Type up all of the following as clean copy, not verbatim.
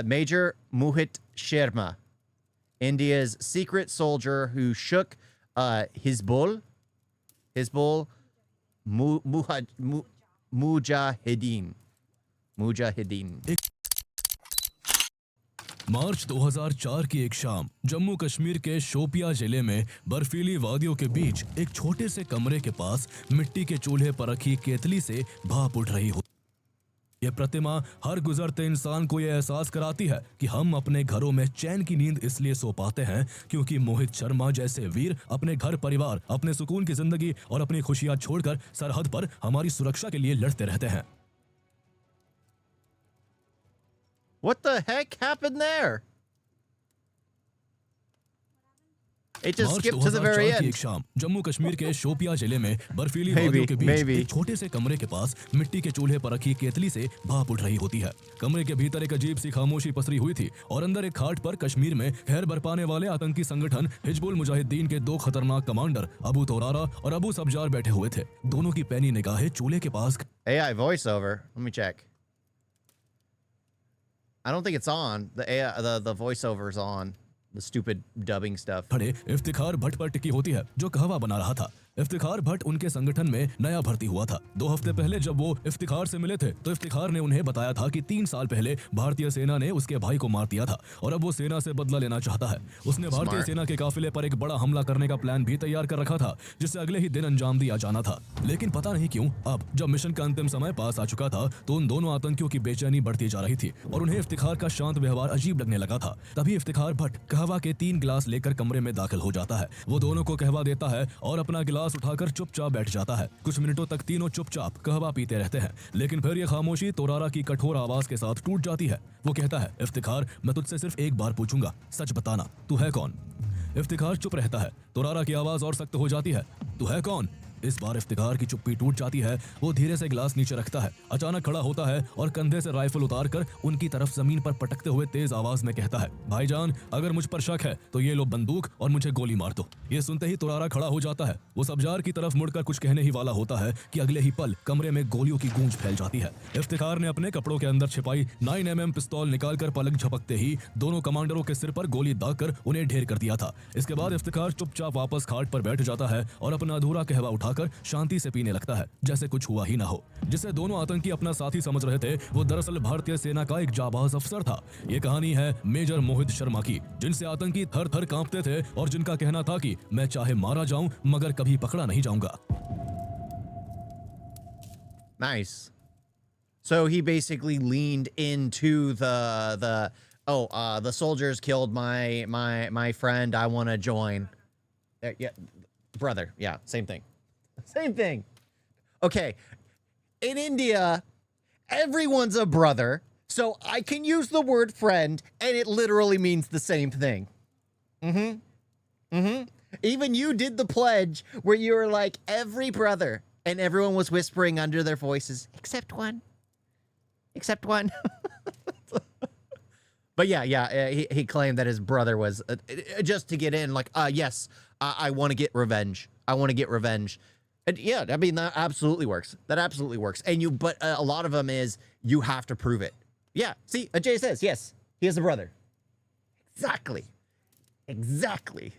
Major Mohit Sharma, India's secret soldier who shook Hizbul Mujahideen. मार्च 2004 की एक शाम जम्मू कश्मीर के शोपिया जिले में बर्फीली वादियों के बीच एक छोटे से कमरे के पास मिट्टी के चूल्हे पर रखी केतली से भाप उठ रही हो। यह प्रतिमा हर गुजरते इंसान को यह एहसास कराती है कि हम अपने घरों में चैन की नींद इसलिए सो पाते हैं क्योंकि मोहित शर्मा जैसे वीर अपने घर परिवार, अपने सुकून की जिंदगी और अपनी खुशियां छोड़कर सरहद पर हमारी सुरक्षा के लिए लड़ते रहते हैं। What the heck happened there? It just skipped to the very end. एक शाम जम्मू कश्मीर के शोपिया जिले में बर्फीली वादियों के बीच एक छोटे से कमरे के पास मिट्टी के चूल्हे पर रखी केतली से भाप उठ रही होती है। कमरे के भीतर एक अजीब सी खामोशी पसरी हुई थी और अंदर एक खाट पर कश्मीर में खैर बरपाने वाले आतंकी संगठन हिजबुल मुजाहिदीन के दो खतरनाक कमांडर अबू तोरारा और अबू सब्जार बैठे हुए थे। दोनों की पैनी निगाहें चूल्हे के पास। AI voiceover. Let me check. I don't think it's on. The voiceover's on. The stupid dubbing stuff. खड़े इफ्तिखार भट्ट पर टिकी होती है जो कहवा बना रहा था। इफ्तिखार भट्ट उनके संगठन में नया भर्ती हुआ था। 2 हफ्ते पहले जब वो इफ्तिखार से मिले थे तो इफ्तिखार ने उन्हें बताया था कि 3 साल पहले भारतीय सेना ने उसके भाई को मार दिया था और अब वो सेना से बदला लेना चाहता है। उसने भारतीय सेना के काफिले पर एक बड़ा हमला करने का प्लान भी तैयार कर रखा था जिसे अगले ही दिन अंजाम दिया जाना था। लेकिन पता नहीं क्यों अब जब मिशन का अंतिम समय पास आ चुका था तो उन दोनों आतंकियों की बेचैनी बढ़ती जा रही थी और उन्हें इफ्तिखार का शांत व्यवहार अजीब लगने लगा था। तभी इफ्तिखार भट्ट कहवा के 3 गिलास लेकर कमरे में दाखिल हो जाता है। वो दोनों को कहवा देता है और अपना गिलास उठाकर चुपचाप बैठ जाता है। कुछ मिनटों तक तीनों चुपचाप कहवा पीते रहते हैं लेकिन फिर यह खामोशी तोरारा की कठोर आवाज के साथ टूट जाती है। वो कहता है, इफ्तिखार मैं तुझसे सिर्फ एक बार पूछूंगा, सच बताना, तू है कौन? इफ्तिखार चुप रहता है। तोरारा की आवाज और सख्त हो जाती है, तू है कौन? इस बार इफ्तिखार की चुप्पी टूट जाती है। वो धीरे से गिलास नीचे रखता है, अचानक खड़ा होता है और कंधे से राइफल उतारकर उनकी तरफ जमीन पर पटकते हुए तेज आवाज में कहता है, भाईजान अगर मुझ पर शक है तो ये लो बंदूक और मुझे गोली मार दो। ये सुनते ही तोरारा खड़ा हो जाता है। वो सब्जार की तरफ मुड़कर कुछ कहने ही वाला होता है कि अगले ही पल कमरे में गोलियों की गूंज फैल जाती है। इफ्तिखार ने अपने कपड़ों के अंदर छिपाई 9mm पिस्तौल निकालकर पलक झपकते ही दोनों कमांडरों के सिर पर गोली दागकर उन्हें ढेर कर दिया था। इसके बाद इफ्तिखार चुपचाप वापस खाट पर बैठ जाता है और अपना अधूरा कहवा उठाकर शांति से पीने लगता है जैसे कुछ हुआ ही ना हो। जिसे दोनों आतंकी अपना साथी समझ रहे थे वो दरअसल भारतीय सेना का एक जाबाज अफसर था। ये कहानी है मेजर मोहित शर्मा की, जिनसे आतंकी थर थर कांपते थे और जिनका कहना था कि मैं चाहे मारा जाऊं मगर कभी पकड़ा नहीं जाऊंगा। Nice. So he basically leaned into the soldiers killed my friend, I want to join. Yeah, brother. Yeah, same thing. Same thing. Okay. In India, everyone's a brother, so I can use the word friend and it literally means the same thing. Even you did the pledge where you were like, every brother, and everyone was whispering under their voices, except one. Except one. But yeah, he claimed that his brother was just to get in, like, yes, I want to get revenge. I want to get revenge. And yeah, I mean, that absolutely works. That absolutely works. And but a lot of them is you have to prove it. Yeah, see, Ajay says, yes, he has a brother. Exactly. Exactly.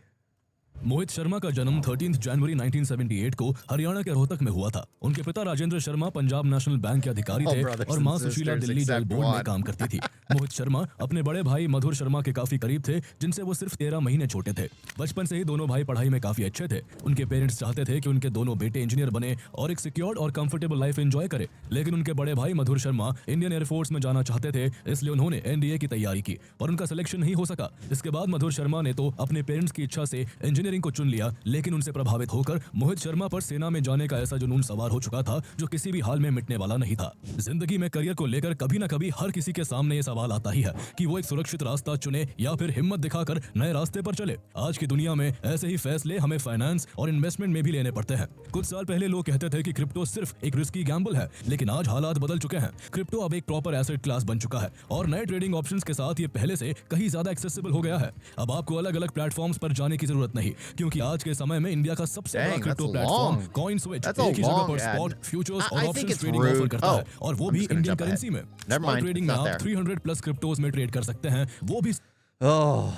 Mohit Sharma का जन्म 13 जनवरी 1978 को हरियाणा के रोहतक में हुआ था। उनके पिता Rajendra Sharma Punjab national bank के अधिकारी थे और मां सुशीला दिल्ली जेल बोर्ड में काम करती थी। मोहित शर्मा अपने बड़े भाई मधुर शर्मा के काफी करीब थे जिनसे वो सिर्फ 13 महीने छोटे थे। बचपन से ही दोनों भाई पढ़ाई में काफी अच्छे थे। उनके पेरेंट्स चाहते थे कि उनके दोनों बेटे इंजीनियर बने और एक सिक्योर्ड और कंफर्टेबल लाइफ एंजॉय करे, लेकिन उनके बड़े भाई मधुर शर्मा इंडियन एयरफोर्स में जाना चाहते थे, इसलिए उन्होंने NDA की तैयारी की और उनका सिलेक्शन नहीं हो सका। इसके बाद मधुर शर्मा ने तो अपने पेरेंट्स की इच्छा से इंजीनियरिंग को चुन लिया, लेकिन उनसे प्रभावित होकर मोहित शर्मा पर सेना में जाने का ऐसा जुनून सवार हो चुका था जो किसी भी हाल में मिटने वाला नहीं था। जिंदगी में करियर को लेकर कभी ना कभी हर किसी के सामने ये सवाल आता ही है कि वो एक सुरक्षित रास्ता चुने या फिर हिम्मत दिखाकर नए रास्ते पर चले। आज की दुनिया में ऐसे ही फैसले हमें फाइनेंस और इन्वेस्टमेंट में भी लेने पड़ते हैं। कुछ साल पहले लोग कहते थे कि क्रिप्टो सिर्फ एक रिस्की गैम्बल है, लेकिन आज हालात बदल चुके हैं। क्रिप्टो अब एक प्रॉपर एसेट क्लास बन चुका है और नए ट्रेडिंग ऑप्शंस के साथ ये पहले से कहीं ज्यादा एक्सेसिबल हो गया है। अब आपको अलग अलग प्लेटफॉर्म्स पर जाने की जरूरत नहीं, क्योंकि आज के समय में इंडिया का सबसे बड़ा Dang, crypto that's platform long. Coin switch That's a एक ही जगह long पर ad. स्पॉट, फ्यूचर्स I और think options it's trading offer rude. करता Oh, है, और वो I'm भी just gonna Indian jump currency ahead. में। Never spot mind, trading it's में not आप there. 300 प्लस क्रिप्टोज में ट्रेड कर सकते हैं, वो भी Oh,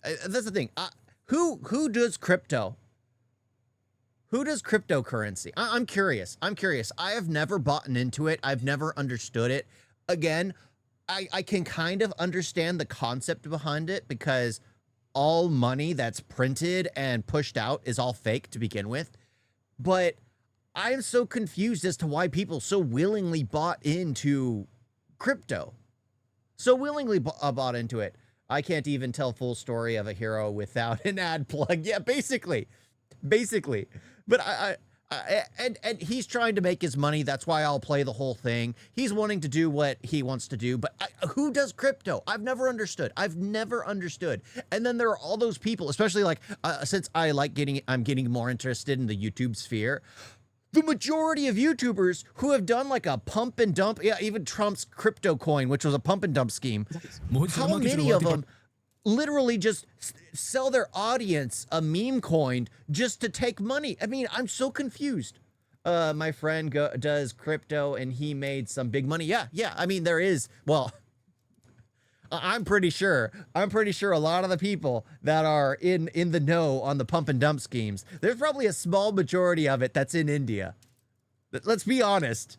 that's the thing. Who does crypto? Who does cryptocurrency? I'm curious. I'm curious. I have never bought into it. I've never understood it. Again, I can kind of understand the concept behind it because all money that's printed and pushed out is all fake to begin with. But I am so confused as to why people so willingly bought into crypto. So willingly bought into it. I can't even tell full story of a hero without an ad plug. Yeah, basically. But and he's trying to make his money. That's why I'll play the whole thing. He's wanting to do what he wants to do. But who does crypto? I've never understood. And then there are all those people, especially like since I'm getting more interested in the YouTube sphere. The majority of YouTubers who have done like a pump and dump, yeah, even Trump's crypto coin, which was a pump and dump scheme. How many of them literally just sell their audience a meme coin just to take money? I mean, I'm so confused. My friend does crypto and he made some big money. Yeah. I mean, there is, well, I'm pretty sure a lot of the people that are in the know on the pump and dump schemes, there's probably a small majority of it that's in India. Let's be honest,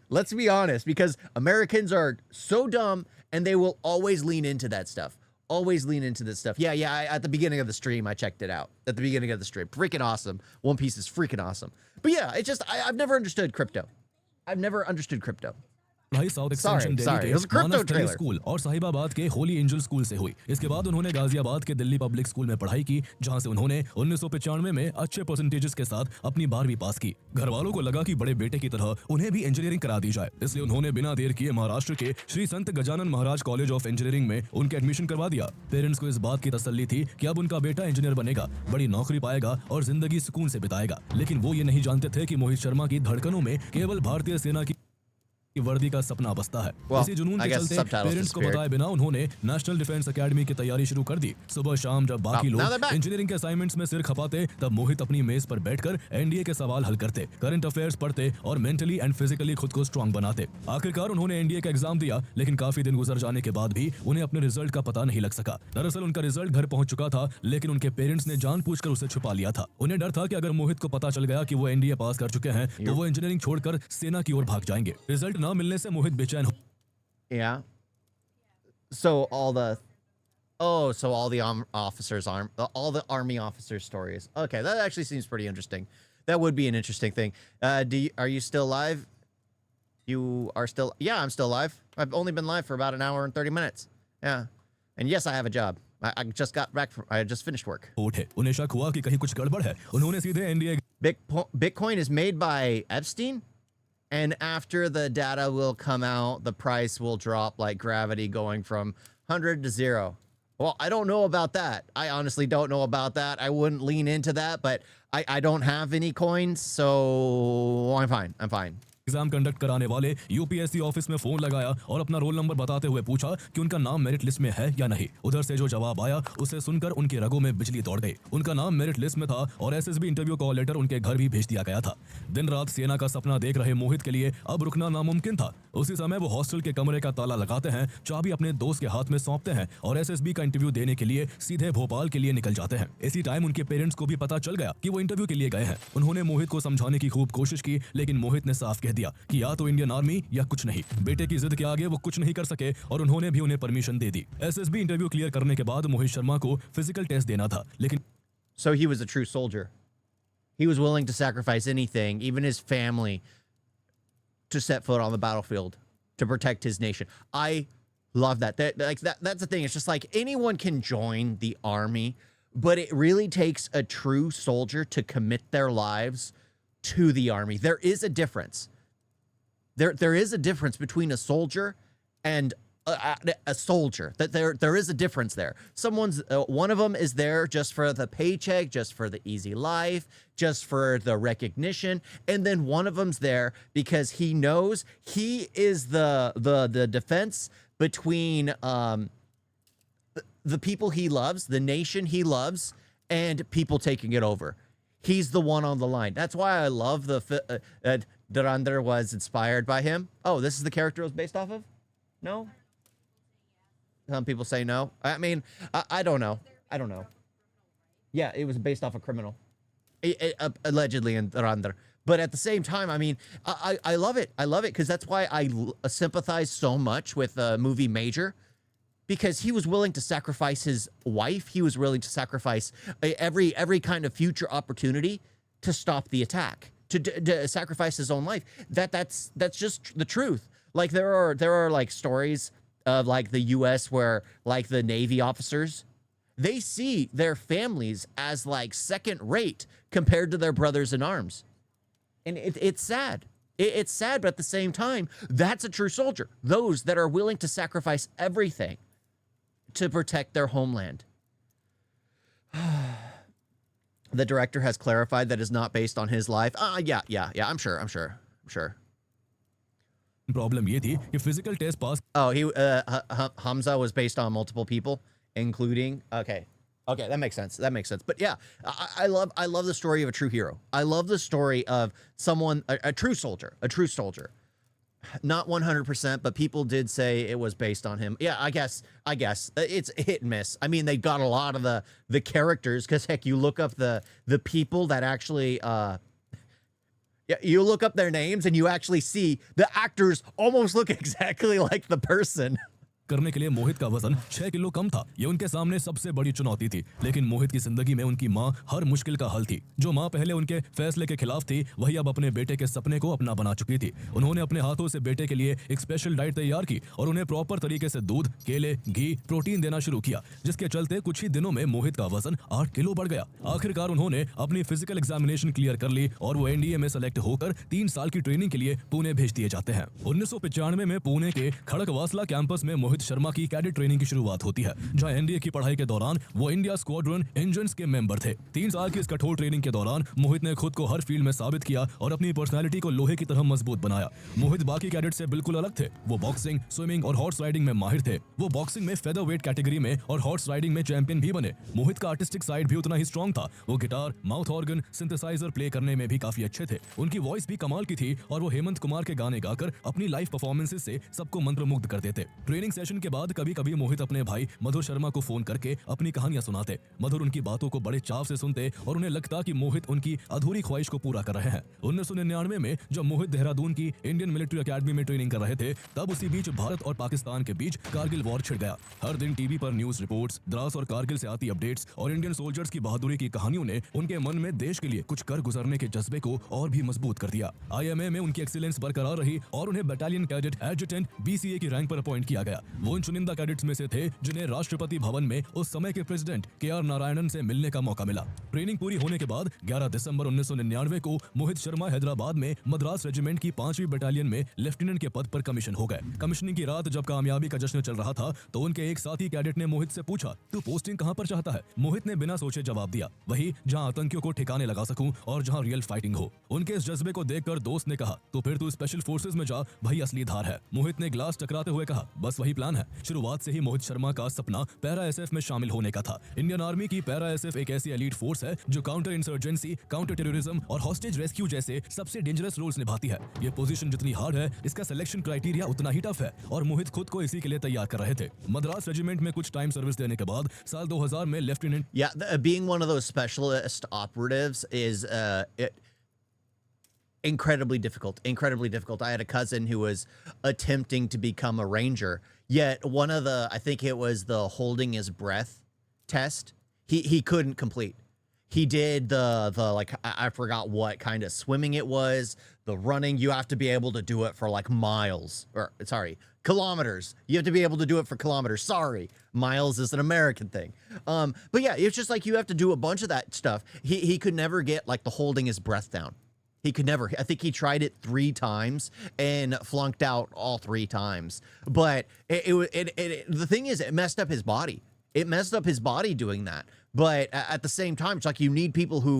because Americans are so dumb and they will always lean into that stuff. Yeah, at the beginning of the stream, I checked it out. Freaking awesome. One Piece is freaking awesome. But yeah, it's just, I've never understood crypto. पढ़ाई south extension Sorry, Delhi it was a के crypto मानस trailer. School और साहिबाबाद के Holi angel school से हुई। इसके बाद उन्होंने गाजियाबाद के दिल्ली पब्लिक स्कूल में पढ़ाई की, जहां से उन्होंने 1995 में अच्छे परसेंटेजेस के साथ अपनी 12वीं पास की। घर वालों को लगा कि बड़े बेटे की तरह उन्हें भी इंजीनियरिंग करा दी जाए, इसलिए उन्होंने बिना देर किए महाराष्ट्र के श्री संत Gajanan Maharaj college of engineering में उनके एडमिशन करवा दिया। पेरेंट्स को इस बात की तसल्ली थी कि अब उनका बेटा इंजीनियर बनेगा, बड़ी नौकरी पाएगा और जिंदगी सुकून से बिताएगा। लेकिन वो ये नहीं जानते थे कि मोहित शर्मा की धड़कनों में केवल भारतीय सेना की वर्दी का सपना बसता है। इसी जुनून के चलते पेरेंट्स को बताए बिना उन्होंने नेशनल डिफेंस एकेडमी की तैयारी शुरू कर दी। सुबह शाम जब बाकी लोग इंजीनियरिंग के असाइनमेंट्स में सिर खपाते, तब मोहित अपनी मेज पर बैठकर एनडीए के सवाल हल करते, करंट अफेयर्स पढ़ते और मेंटली एंड फिजिकली खुद को स्ट्रांग बनाते। आखिरकार उन्होंने एनडीए का एग्जाम दिया, लेकिन काफी दिन गुजर जाने के बाद भी उन्हें अपने रिजल्ट का पता नहीं लग सका। दरअसल उनका रिजल्ट घर पहुंच चुका था, लेकिन उनके पेरेंट्स ने जानबूझकर उसे छुपा लिया था। उन्हें डर था कि अगर मोहित को पता चल गया कि वो एनडीए पास कर चुके हैं तो वो इंजीनियरिंग छोड़कर सेना की ओर भाग जाएंगे। रिजल्ट न मिलने से मोहित Yeah. So all the army officers stories. Okay, that actually seems pretty interesting. That would be an interesting thing. Are you still live? You are still, yeah, I'm still live. I've only been live for about an hour and 30 minutes. Yeah. And yes, I have a job. I just got back from, I just finished work. उन्हें शक हुआ कि कहीं कुछ गड़बड़ है। उन्होंने सीधे NDA Bitcoin is made by Epstein. And after the data will come out, the price will drop like gravity, going from 100 to 0. Well, I don't know about that. I honestly don't know about that. I wouldn't lean into that, but I don't have any coins, so I'm fine. Exam conduct कराने वाले UPSC office में phone लगाया और अपना roll number बताते हुए पूछा कि उनका नाम मेरिट लिस्ट में है या नहीं। उधर से जो जवाब आया उसे सुनकर उनके रगों में बिजली दौड़ गई। उनका नाम मेरिट लिस्ट में था और एसएसबी इंटरव्यू कॉल लेटर उनके घर भी भेज दिया गया था। दिन रात सेना का सपना देख रहे मोहित के लिए अब रुकना नामुमकिन था। उसी समय वो हॉस्टल के कमरे का ताला लगाते हैं, चाबी अपने दोस्त के हाथ में सौंपते हैं और एसएसबी का इंटरव्यू देने के लिए सीधे भोपाल के लिए निकल जाते हैं। इसी टाइम उनके पेरेंट्स को भी पता चल गया कि वो इंटरव्यू के लिए गए हैं। उन्होंने मोहित को समझाने की खूब कोशिश की, लेकिन मोहित ने साफ कह दिया कि या तो इंडियन आर्मी या कुछ नहीं। बेटे की जिद के आगे वो कुछ नहीं कर सके और उन्होंने भी उन्हें परमिशन दे दी। एसएसबी इंटरव्यू क्लियर करने के बाद मोहित शर्मा को फिजिकल टेस्ट देना था, लेकिन So he was a true soldier. He was willing to sacrifice anything, even his family, to set foot on the battlefield to protect his nation. I love that. That's the thing. It's just like anyone can join the army, but it really takes a true soldier to commit their lives to the army. There is a difference. There is a difference between a soldier and a soldier. That there is a difference there. One of them is there just for the paycheck, just for the easy life, just for the recognition, and then one of them's there because he knows he is the defense between the people he loves, the nation he loves, and people taking it over. He's the one on the line. That's why I love Durandar was inspired by him. Oh, this is the character it was based off of? No? Some people say no. I mean, I don't know. I don't know. Yeah, it was based off a criminal. Allegedly in Durandar. But at the same time, I mean, I love it. I love it because that's why I sympathize so much with the movie Major. Because he was willing to sacrifice his wife. He was willing to sacrifice every kind of future opportunity to stop the attack, to sacrifice his own life. That's just the truth. Like there are like stories of like the U.S. where like the Navy officers, they see their families as like second rate compared to their brothers in arms. And it's sad. It's sad, but at the same time, that's a true soldier. Those that are willing to sacrifice everything to protect their homeland. The director has clarified that it's not based on his life. Yeah, I'm sure. Problem ये थी कि physical test pass Oh, Hamza was based on multiple people, including. Okay, that makes sense. But yeah, I love the story of a true hero. I love the story of someone, a true soldier. Not 100%, but people did say it was based on him. Yeah, I guess it's hit and miss. I mean, they got a lot of the characters because heck, you look up the people that actually you look up their names and you actually see the actors almost look exactly like the person. करने के लिए मोहित का वजन 6 kilo कम था। ये उनके सामने सबसे बड़ी चुनौती थी। लेकिन मोहित की जिंदगी में उनकी मां हर मुश्किल का हल थी। जो मां पहले उनके फैसले के खिलाफ थी, वही अब अपने बेटे के सपने को अपना बना चुकी थी। उन्होंने अपने हाथों से बेटे के लिए एक स्पेशल डाइट तैयार की और उन्हें प्रॉपर तरीके से दूध, केले, घी, प्रोटीन देना शुरू किया, जिसके चलते कुछ ही दिनों में मोहित का वजन 8 किलो बढ़ गया। आखिरकार उन्होंने अपनी फिजिकल एग्जामिनेशन क्लियर कर ली और वो एनडीए में सेलेक्ट होकर 3 साल की ट्रेनिंग के लिए पुणे भेज दिए जाते हैं। 1995 में पुणे के खड़कवासला कैंपस में मोहित शर्मा की कैडेट ट्रेनिंग की शुरुआत होती है, जहां एनडीए की पढ़ाई के दौरान वो इंडिया स्क्वाड्रन इंजन्स के मेंबर थे। 3 साल की इस कठोर ट्रेनिंग के दौरान मोहित ने खुद को हर फील्ड में साबित किया और अपनी पर्सनालिटी को लोहे की तरह मजबूत बनाया। मोहित बाकी कैडेट से बिल्कुल अलग थे। वो बॉक्सिंग, स्विमिंग और हॉर्स राइडिंग में माहिर थे। वो बॉक्सिंग में फेदर वेट कैटेगरी में और हॉर्स राइडिंग में चैंपियन भी बने। मोहित का आर्टिस्टिक साइड भी उतना ही स्ट्रॉन्ग था। वो guitar, mouth organ, synthesiser play करने में भी काफी अच्छे थे। उनकी वॉइस भी कमाल की थी और वो हेमंत कुमार के गाने गाकर अपनी लाइव परफॉर्मेंसेस से सबको मंत्रमुग्ध कर देते। ट्रेनिंग सेशन के बाद कभी-कभी मोहित अपने भाई मधुर शर्मा को फोन करके अपनी कहानियां सुनाते। मधुर उनकी बातों को बड़े चाव से सुनते और उन्हें लगता कि मोहित उनकी अधूरी ख्वाहिश को पूरा कर रहे हैं। 1999 में जब मोहित देहरादून की इंडियन मिलिट्री एकेडमी में ट्रेनिंग कर रहे थे, तब उसी बीच भारत और पाकिस्तान के बीच कारगिल वॉर छिड़ गया। हर दिन टीवी पर न्यूज रिपोर्ट्स, द्रास और कारगिल से आती अपडेट्स और इंडियन सोल्जर्स की बहादुरी की कहानियों ने उनके मन में देश के लिए कुछ कर गुजरने के जज्बे को और भी मजबूत कर दिया। आईएमए में उनकी एक्सीलेंस बरकरार रही और उन्हें बटालियन कैडेट एडजुटेंट बीसीए की रैंक पर अपॉइंट किया गया। वो उन चुनिंदा कैडेट्स में से थे जिन्हें राष्ट्रपति भवन में उस समय के प्रेसिडेंट केआर नारायणन से मिलने का मौका मिला। ट्रेनिंग पूरी होने के बाद 11 दिसंबर 1999 को मोहित शर्मा हैदराबाद में मद्रास रेजिमेंट की 5वीं बटालियन में लेफ्टिनेंट के पद पर कमीशन हो गए। कमीशनिंग की रात जब कामयाबी का जश्न चल रहा था, तो उनके एक साथी कैडेट ने मोहित से पूछा, तू पोस्टिंग कहां पर चाहता है? मोहित ने बिना सोचे जवाब दिया, वही जहां आतंकियों को ठिकाने लगा सकूं और जहां रियल फाइटिंग हो। उनके इस जज्बे को देखकर दोस्त ने कहा, तो फिर तू स्पेशल फोर्सेज में जा, भाई असली धार है। मोहित ने ग्लास टकराते हुए कहा, बस वही प्लान है। शुरुआत से ही मोहित शर्मा का सपना पैरा एसएफ में शामिल होने का था। इंडियन आर्मी की पैरा एसएफ एक ऐसी एलीट फोर्स है जो काउंटर इंसर्जेंसी, काउंटर टेररिज्म और हॉस्टेज रेस्क्यू जैसे सबसे डेंजरस रोल्स निभाती है। ये पोजीशन जितनी हार्ड है, इसका सिलेक्शन क्राइटेरिया उतना ही टफ है और मोहित खुद को इसी के लिए तैयार कर रहे थे। मद्रास रेजिमेंट में कुछ टाइम सर्विस देने के बाद साल 2000 में lieutenant being one of those specialist operatives is incredibly difficult. I had a cousin who was attempting to become a ranger, yet one of the, I think it was the holding his breath test, he couldn't complete. He did the like, I forgot what kind of swimming it was, the running. You have to be able to do it for like miles, or sorry, kilometers. You have to be able to do it for kilometers. Sorry, miles is an American thing. But yeah, it's just like you have to do a bunch of that stuff. He could never get like the holding his breath down. He could never. I think he tried it 3 times and flunked out all 3 times. But the thing is, it messed up his body. It messed up his body doing that. But at the same time, it's like you need people who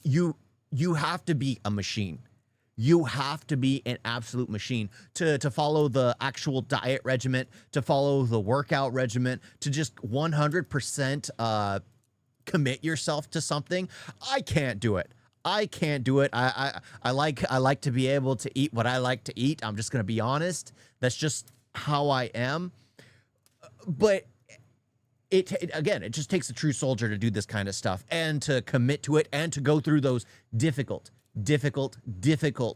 you have to be a machine. You have to be an absolute machine to follow the actual diet regimen, to follow the workout regimen, to just 100% commit yourself to something. I can't do it. I can't do it. I like to be able to eat what I like to eat. I'm just gonna be honest. That's just how I am. But it just takes a true soldier to do this kind of stuff and to commit to it and to go through those difficult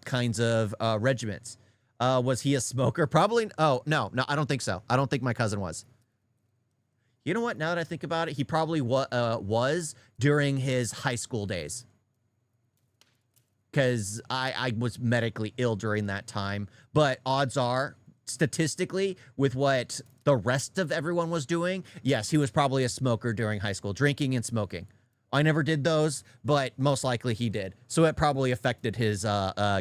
kinds of regiments. Was he a smoker? Probably. Oh, no, I don't think so. I don't think my cousin was. You know what? Now that I think about it, he probably was during his high school days. Because I was medically ill during that time. But odds are, statistically, with what the rest of everyone was doing, yes, he was probably a smoker during high school, drinking and smoking. I never did those, but most likely he did. So it probably affected his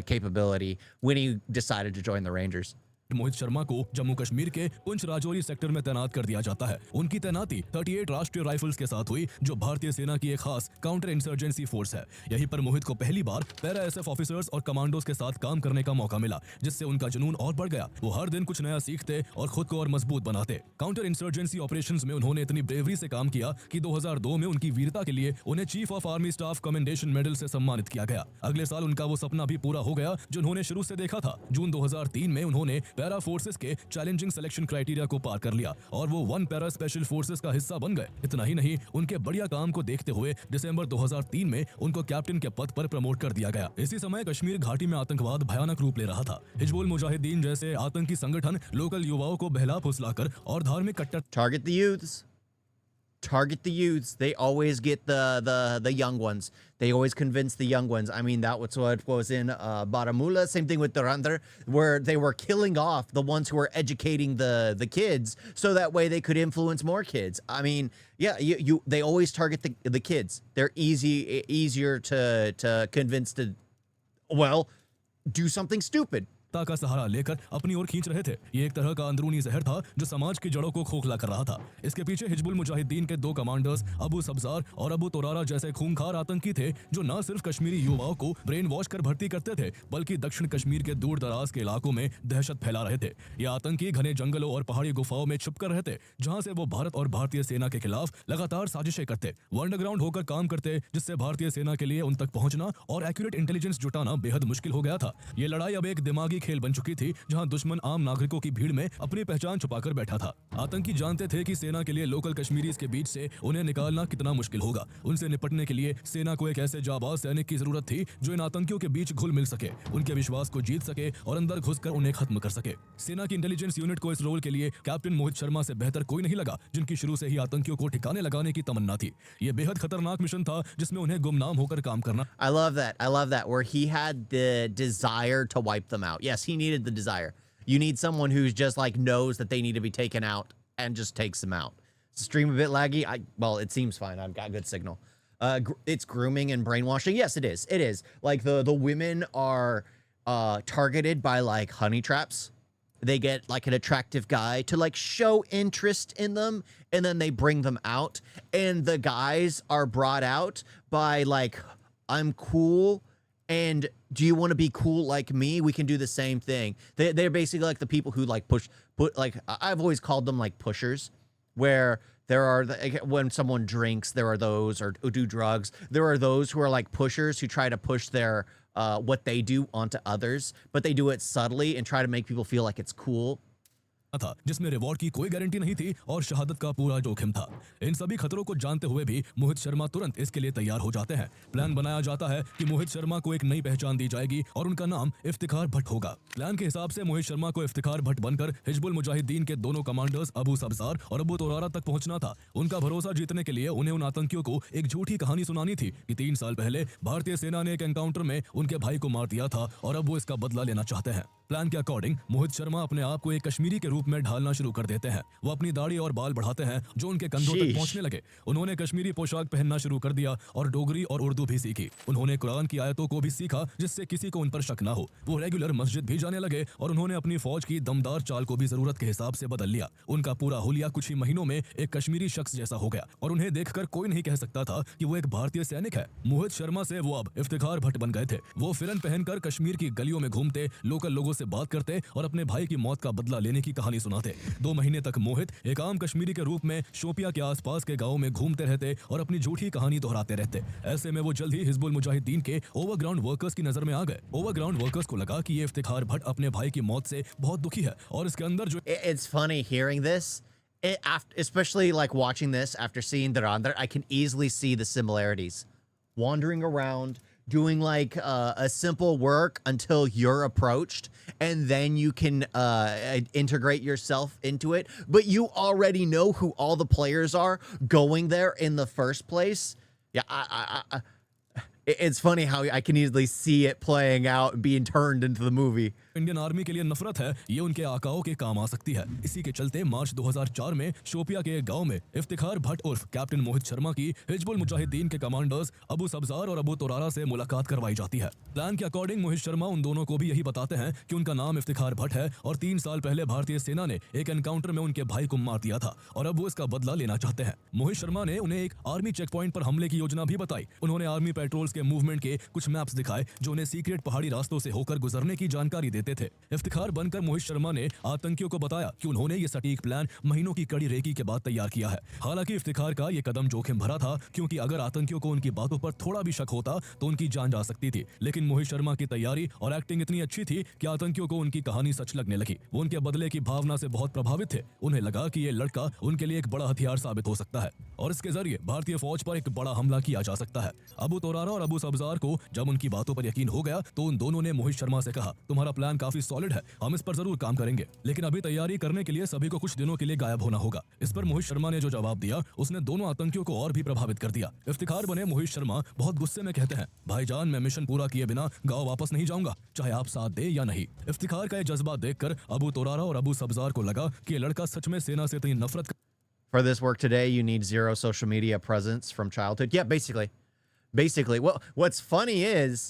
capability when he decided to join the Rangers. Mohit Sharma को जम्मू कश्मीर के Poonch Rajouri sector में तैनात कर दिया जाता है। उनकी तैनाती 38 राष्ट्रीय राइफल्स के साथ हुई, जो भारतीय सेना की एक खास काउंटर इंसर्जेंसी फोर्स है। यहीं पर मोहित को पहली बार पैरा एसएफ ऑफिसर्स और कमांडोज के साथ काम करने का मौका मिला, जिससे उनका जुनून और बढ़ गया। वो हर दिन कुछ नया सीखते और खुद को और मजबूत बनाते। काउंटर इंसर्जेंसी ऑपरेशंस में उन्होंने इतनी ब्रेवरी से काम किया कि 2002 में उनकी वीरता के लिए उन्हें chief of army staff commendation medal से सम्मानित किया गया। अगले साल उनका वो सपना भी पूरा हो गया जो उन्होंने शुरू से देखा था। जून 2003 में उन्होंने पैरा फोर्सेस के चैलेंजिंग सिलेक्शन क्राइटेरिया को पार कर लिया और वो वन पैरा स्पेशल फोर्सेस का हिस्सा बन गए। इतना ही नहीं, उनके बढ़िया काम को देखते हुए दिसंबर 2003 में उनको कैप्टन के पद पर प्रमोट कर दिया गया। इसी समय कश्मीर घाटी में आतंकवाद भयानक रूप ले रहा था। हिजबुल मुजाहिदीन जैसे आतंकी संगठन लोकल युवाओं को बहला फुसलाकर और धार्मिक कट्टर Target the youths. They always get the young ones. They always convince the young ones. I mean, that was what was in Baramulla. Same thing with Durandar, where they were killing off the ones who were educating the kids, so that way they could influence more kids. I mean, yeah, they always target the kids. They're easier to convince to, well, do something stupid. का सहारा लेकर अपनी ओर खींच रहे थे। ये एक तरह का अंदरूनी जहर था जो समाज की जड़ों को खोखला कर रहा था। इसके पीछे हिजबुल मुजाहिदीन के दो कमांडर्स अबू सब्जार और अबू तोरारा जैसे खूंखार आतंकी थे, जो न सिर्फ कश्मीरी युवाओं को ब्रेन वॉश कर भर्ती करते थे, बल्कि दक्षिण कश्मीर के दूर दराज के इलाकों में दहशत फैला रहे थे। ये आतंकी घने जंगलों और पहाड़ी गुफाओं में छुप कर रहते, जहां से वो भारत और भारतीय सेना के खिलाफ लगातार साजिशें करते। वो अंडरग्राउंड होकर काम करते, जिससे भारतीय सेना के लिए उन तक पहुंचना और एक्यूरेट इंटेलिजेंस जुटाना बेहद मुश्किल हो गया था। ये लड़ाई अब एक दिमागी खेल बन चुकी थी, जहां दुश्मन आम नागरिकों की भीड़ में अपनी पहचान छुपाकर बैठा था। आतंकी जानते थे कि सेना के लिए लोकल कश्मीरीज के बीच से उन्हें निकालना कितना मुश्किल होगा। उनसे निपटने के लिए सेना को एक ऐसे जाबाज सैनिक की जरूरत थी जो इन आतंकियों के बीच घुल मिल सके, उनके विश्वास को जीत सके और अंदर घुसकर उन्हें खत्म कर सके। सेना की इंटेलिजेंस यूनिट को इस रोल के लिए कैप्टन मोहित शर्मा से बेहतर कोई नहीं लगा, जिनकी शुरू से ही आतंकियों को ठिकाने लगाने की तमन्ना थी। यह बेहद खतरनाक मिशन था, जिसमें उन्हें गुमनाम होकर काम करना। I love that where he had the desire to wipe them out. Yes, he needed the desire. You need someone who's just like knows that they need to be taken out and just takes them out. Stream a bit laggy. Well, it seems fine. I've got good signal. It's grooming and brainwashing. Yes, it is. It is. Like the women are targeted by like honey traps. They get like an attractive guy to like show interest in them, and then they bring them out. And the guys are brought out by like, I'm cool, and do you want to be cool like me? We can do the same thing. They're basically like the people who like I've always called them like pushers, where there are when someone drinks, there are those, or who do drugs. There are those who are like pushers who try to push their what they do onto others, but they do it subtly and try to make people feel like it's cool. था, जिसमें reward की कोई guarantee नहीं थी और शहादत का पूरा जोखिम था। इन सभी खतरों को जानते हुए भी मोहित शर्मा तुरंत इसके लिए तैयार हो जाते हैं। प्लान बनाया जाता है कि मोहित शर्मा को एक नई पहचान दी जाएगी और उनका नाम इफ्तिखार भट्ट होगा। प्लान के हिसाब से मोहित शर्मा को इफ्तिखार भट्ट बनकर हिजबुल मुजाहिदीन के दोनों कमांडर्स अबू सब्जार और अबू तोरारा तक पहुंचना था। उनका भरोसा जीतने के लिए उन्हें उन आतंकियों को एक झूठी कहानी सुनानी थी कि 3 साल पहले भारतीय सेना ने एक एनकाउंटर में उनके भाई को मार दिया था और अब वो इसका बदला लेना चाहते हैं। प्लान के अकॉर्डिंग मोहित शर्मा अपने आप को एक कश्मीरी के रूप में ढालना शुरू कर देते हैं। वो अपनी दाढ़ी और बाल बढ़ाते हैं जो उनके कंधों तक पहुंचने लगे। उन्होंने कश्मीरी पोशाक पहनना शुरू कर दिया और डोगरी और उर्दू भी सीखी। उन्होंने कुरान की आयतों को भी सीखा, जिससे किसी को उन पर शक ना हो। वो रेगुलर मस्जिद भी जाने लगे और उन्होंने अपनी फौज की दमदार चाल को भी जरूरत के हिसाब से बदल लिया। उनका पूरा हुलिया कुछ ही महीनों में एक कश्मीरी शख्स जैसा हो गया और उन्हें देखकर कोई नहीं कह सकता था कि वो एक भारतीय सैनिक है। मोहित शर्मा से वो अब इफ्तिखार भट्ट बन गए थे। वो फिरन पहनकर कश्मीर की गलियों में घूमते, लोकल लोगों से बात करते और अपने भाई की मौत का बदला लेने की कहानी कहानी सुनाते। 2 महीने तक मोहित एक आम कश्मीरी के रूप में शोपिया के आसपास के गांव में घूमते रहते और अपनी झूठी कहानी दोहराते रहते। ऐसे में वो जल्द ही हिजबुल मुजाहिदीन के ओवरग्राउंड वर्कर्स की नजर में आ गए। ओवरग्राउंड वर्कर्स को लगा कि ये इफ्तिखार भट्ट अपने भाई की मौत से बहुत दुखी है और इसके अंदर जो It's funny hearing this. Especially like watching this after seeing Dhurandhar, I can easily see the similarities. Wandering around, doing like a simple work until you're approached, and then you can integrate yourself into it. But you already know who all the players are going there in the first place. Yeah, it's funny how I can easily see it playing out, being turned into the movie. Indian army के लिए नफरत है, ये उनके आकाओं के काम आ सकती है। इसी के चलते मार्च 2004 में शोपिया के एक गांव में इफ्तिखार भट्ट उर्फ कैप्टन मोहित शर्मा की हिजबुल मुजाहिदीन के कमांडर्स अबू सब्जार और अबू तोरारा से मुलाकात करवाई जाती है। प्लान के अकॉर्डिंग मोहित शर्मा उन दोनों को भी यही बताते हैं कि उनका नाम इफ्तिखार भट्ट है और 3 साल पहले भारतीय सेना ने एक एनकाउंटर में उनके भाई को मार दिया था और अब वो इसका बदला लेना चाहते हैं। मोहित शर्मा ने उन्हें एक आर्मी चेक पॉइंट पर हमले की योजना भी बताई। उन्होंने आर्मी पेट्रोल्स के मूवमेंट के कुछ मैप्स दिखाए जो उन्हें सीक्रेट पहाड़ी रास्तों से होकर गुजरने की जानकारी देते थे। इफ्तिखार बनकर मोहित शर्मा ने आतंकियों को बताया कि उन्होंने ये सटीक प्लान महीनों की कड़ी रेकी के बाद तैयार किया है। हालांकि इफ्तिखार का ये कदम जोखिम भरा था, क्योंकि अगर आतंकियों को उनकी बातों पर थोड़ा भी शक होता तो उनकी जान जा सकती थी। लेकिन मोहित शर्मा की तैयारी और एक्टिंग इतनी अच्छी थी कि आतंकियों को उनकी कहानी सच लगने लगी। वो उनके बदले की भावना से बहुत प्रभावित थे। उन्हें लगा कि ये लड़का उनके लिए एक बड़ा हथियार साबित हो सकता है और इसके जरिए भारतीय फौज पर एक बड़ा हमला किया जा सकता है। अबू तोरारा और अबू सब्जार को जब उनकी बातों पर यकीन हो गया तो उन दोनों ने मोहित शर्मा से कहा, तुम्हारा प्लान काफी सॉलिड है, हम इस पर जरूर काम करेंगे, लेकिन अभी तैयारी करने के लिए सभी को कुछ दिनों के लिए गायब होना होगा। इस पर मोहित शर्मा ने जो जवाब दिया उसने दोनों आतंकियों को और भी प्रभावित कर दिया। इफ्तिखार बने मोहित शर्मा बहुत गुस्से में कहते हैं, भाईजान मैं मिशन पूरा किए बिना गांव वापस नहीं जाऊंगा, चाहे आप साथ दे या नहीं। इफ्तिखार का यह जज्बा देखकर अबू तोरारा और अबू सब्जार को लगा कि ये लड़का सच में सेना से इतनी नफरत। For this work today, you need 0 social media presence from childhood. Yeah, basically. Well, what's funny is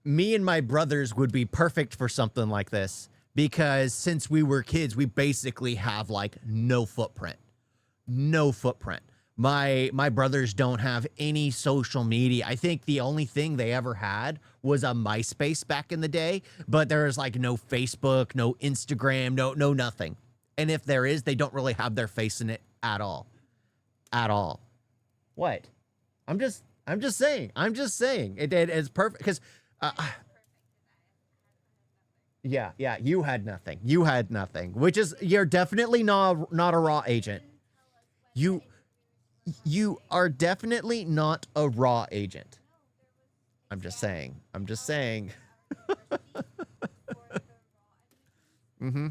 me and my brothers would be perfect for something like this because since we were kids, we basically have like no footprint. No footprint. My brothers don't have any social media. I think the only thing they ever had was a MySpace back in the day, but there is like no Facebook, no Instagram, no nothing. And if there is, they don't really have their face in it at all. At all. What? I'm just saying. It is perfect because yeah, you had nothing. Which is, you're definitely not a raw agent. You are definitely not a raw agent. I'm just saying. Mm-hmm.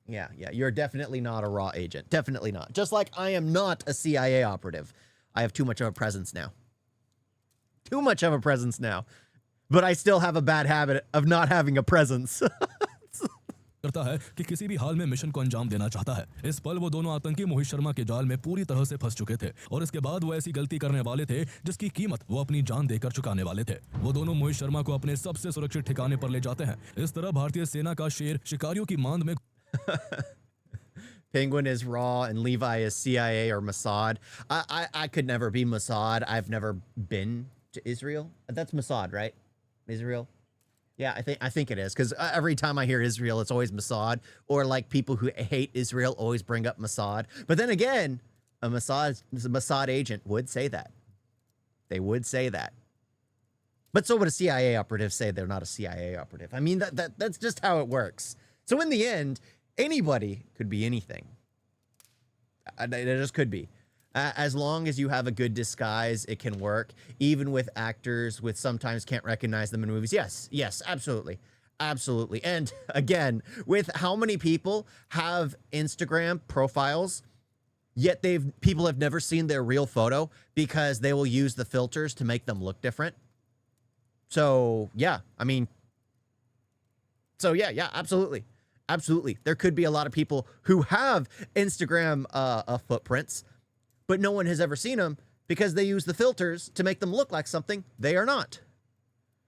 Yeah, you're definitely not a raw agent. Definitely not. Just like I am not a CIA operative. I have too much of a presence now. But I still have a bad habit of not having a presence. करता है कि किसी भी हाल में mission को अंजाम देना चाहता है। इस पल वो दोनों आतंकी मोहित शर्मा के जाल में पूरी तरह से फंस चुके थे और इसके बाद वो ऐसी गलती करने वाले थे जिसकी कीमत वो अपनी जान देकर चुकाने वाले थे। वो दोनों मोहित शर्मा को अपने सबसे सुरक्षित ठिकाने पर ले जाते हैं। इस तरह भारतीय सेना का शेर शिकारियों की मांद में Penguin is raw and Levi is CIA or Mossad. I could never be Mossad. I've never been to Israel. That's Mossad, right? Israel. Yeah, I think it is, because every time I hear Israel, it's always Mossad, or like people who hate Israel always bring up Mossad. But then again, a Mossad agent would say that. They would say that. But so would a CIA operative say they're not a CIA operative. I mean, that's just how it works. So in the end, anybody could be anything. It just could be. As long as you have a good disguise, it can work. Even with actors with sometimes can't recognize them in movies. Yes, absolutely. And again, with how many people have Instagram profiles, yet people have never seen their real photo because they will use the filters to make them look different. So yeah, absolutely. There could be a lot of people who have Instagram footprints, but no one has ever seen them because they use the filters to make them look like something they are not.